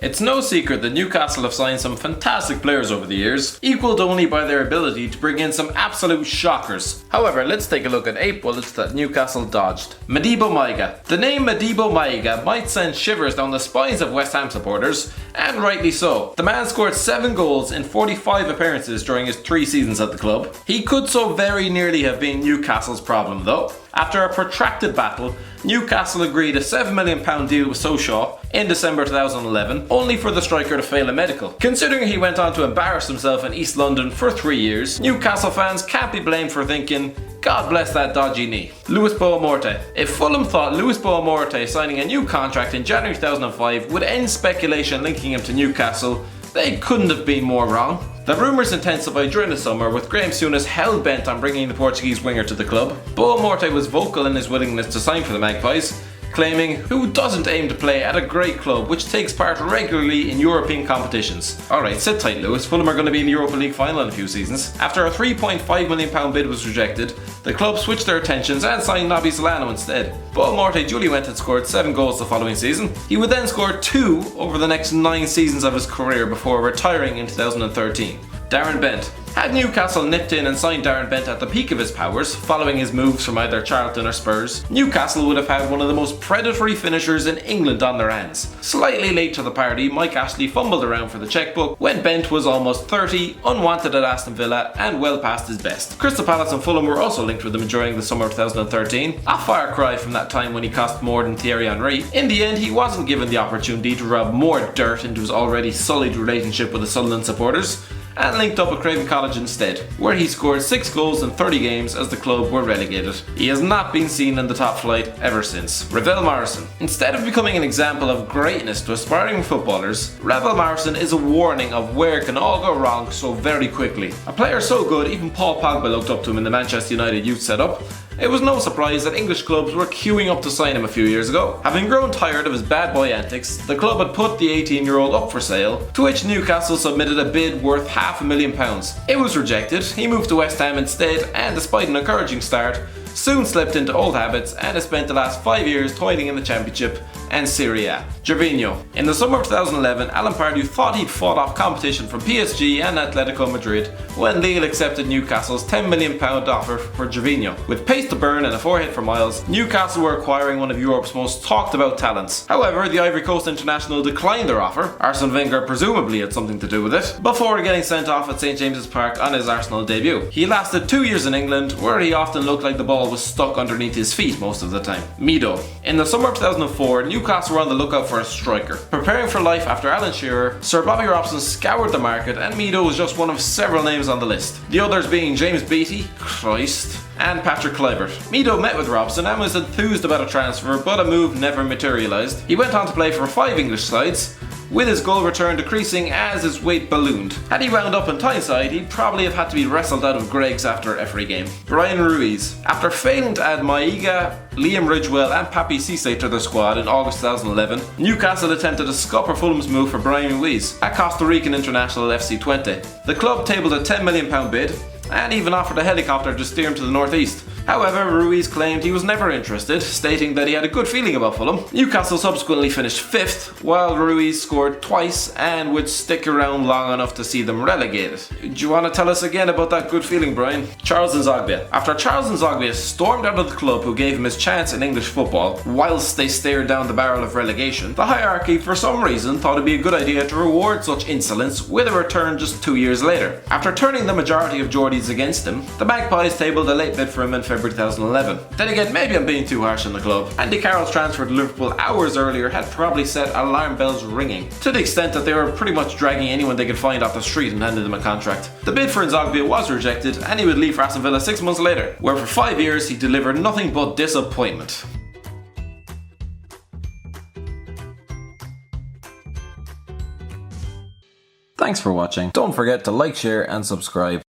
It's no secret that Newcastle have signed some fantastic players over the years, equalled only by their ability to bring in some absolute shockers. However, let's take a look at 8 bullets that Newcastle dodged. Modibo Maiga. The name Modibo Maiga might send shivers down the spines of West Ham supporters, and rightly so. The man scored 7 goals in 45 appearances during his 3 seasons at the club. He could so very nearly have been Newcastle's problem though. After a protracted battle, Newcastle agreed a £7 million deal with Sochaux in December 2011, only for the striker to fail a medical. Considering he went on to embarrass himself in East London for 3 years, Newcastle fans can't be blamed for thinking, God bless that dodgy knee. Luis Boa-Morte. If Fulham thought Luis Boa-Morte signing a new contract in January 2005 would end speculation linking him to Newcastle, they couldn't have been more wrong. The rumours intensified during the summer, with Graham Souness hell-bent on bringing the Portuguese winger to the club. Boa-Morte was vocal in his willingness to sign for the Magpies, claiming, "Who doesn't aim to play at a great club which takes part regularly in European competitions?" Alright, sit tight Lewis, Fulham are going to be in the Europa League final in a few seasons. After a £3.5 million bid was rejected, the club switched their attentions and signed Naby Solano instead. Boa-Morte duly went and scored 7 goals the following season. He would then score 2 over the next 9 seasons of his career before retiring in 2013. Darren Bent. Had Newcastle nipped in and signed Darren Bent at the peak of his powers, following his moves from either Charlton or Spurs, Newcastle would have had one of the most predatory finishers in England on their hands. Slightly late to the party, Mike Ashley fumbled around for the chequebook when Bent was almost 30, unwanted at Aston Villa, and well past his best. Crystal Palace and Fulham were also linked with him during the summer of 2013, a far cry from that time when he cost more than Thierry Henry. In the end, he wasn't given the opportunity to rub more dirt into his already sullied relationship with the Sunderland supporters, and linked up at Craven Cottage instead, where he scored 6 goals in 30 games as the club were relegated. He has not been seen in the top flight ever since. Ravel Morrison. Instead of becoming an example of greatness to aspiring footballers, Ravel Morrison is a warning of where it can all go wrong so very quickly. A player so good even Paul Pogba looked up to him in the Manchester United youth setup. It was no surprise that English clubs were queuing up to sign him a few years ago. Having grown tired of his bad boy antics, the club had put the 18-year-old up for sale, to which Newcastle submitted a bid worth £500,000. It was rejected, he moved to West Ham instead, and despite an encouraging start, soon slipped into old habits and has spent the last 5 years toiling in the Championship and Serie A. Gervinho. In the summer of 2011, Alan Pardew thought he'd fought off competition from PSG and Atletico Madrid when Lille accepted Newcastle's £10 million offer for Gervinho. With pace to burn and a forehit for miles, Newcastle were acquiring one of Europe's most talked about talents. However, the Ivory Coast international declined their offer. Arsene Wenger presumably had something to do with it, before getting sent off at St James's Park on his Arsenal debut. He lasted 2 years in England, where he often looked like the ball was stuck underneath his feet most of the time. Mido. In the summer of 2004, Newcastle were on the lookout for a striker. Preparing for life after Alan Shearer, Sir Bobby Robson scoured the market, and Mido was just one of several names on the list. The others being James Beattie, Christ, and Patrick Kluivert. Mido met with Robson and was enthused about a transfer, but a move never materialised. He went on to play for 5 English sides, with his goal return decreasing as his weight ballooned. Had he wound up in Tyneside, he'd probably have had to be wrestled out of Greggs after every game. Brian Ruiz. After failing to add Maiga, Liam Ridgewell and Papi Cisse to their squad in August 2011, Newcastle attempted to scupper Fulham's move for Brian Ruiz at Costa Rican international FC Twente. The club tabled a £10 million bid, and even offered a helicopter to steer him to the northeast. However, Ruiz claimed he was never interested, stating that he had a good feeling about Fulham. Newcastle subsequently finished 5th, while Ruiz scored twice and would stick around long enough to see them relegated. Do you want to tell us again about that good feeling, Brian? Charles Nzogbia. After Charles Nzogbia stormed out of the club who gave him his chance in English football, whilst they stared down the barrel of relegation, the hierarchy for some reason thought it'd be a good idea to reward such insolence with a return just 2 years later. After turning the majority of Geordies against him, the Magpies tabled a late bid for him in February 2011. Then again, maybe I'm being too harsh on the club. Andy Carroll's transfer to Liverpool hours earlier had probably set alarm bells ringing, to the extent that they were pretty much dragging anyone they could find off the street and handed him a contract. The bid for Nzogbia was rejected, and he would leave for Aston Villa 6 months later, where for 5 years he delivered nothing but disappointment. Thanks for watching. Don't forget to like, share and subscribe.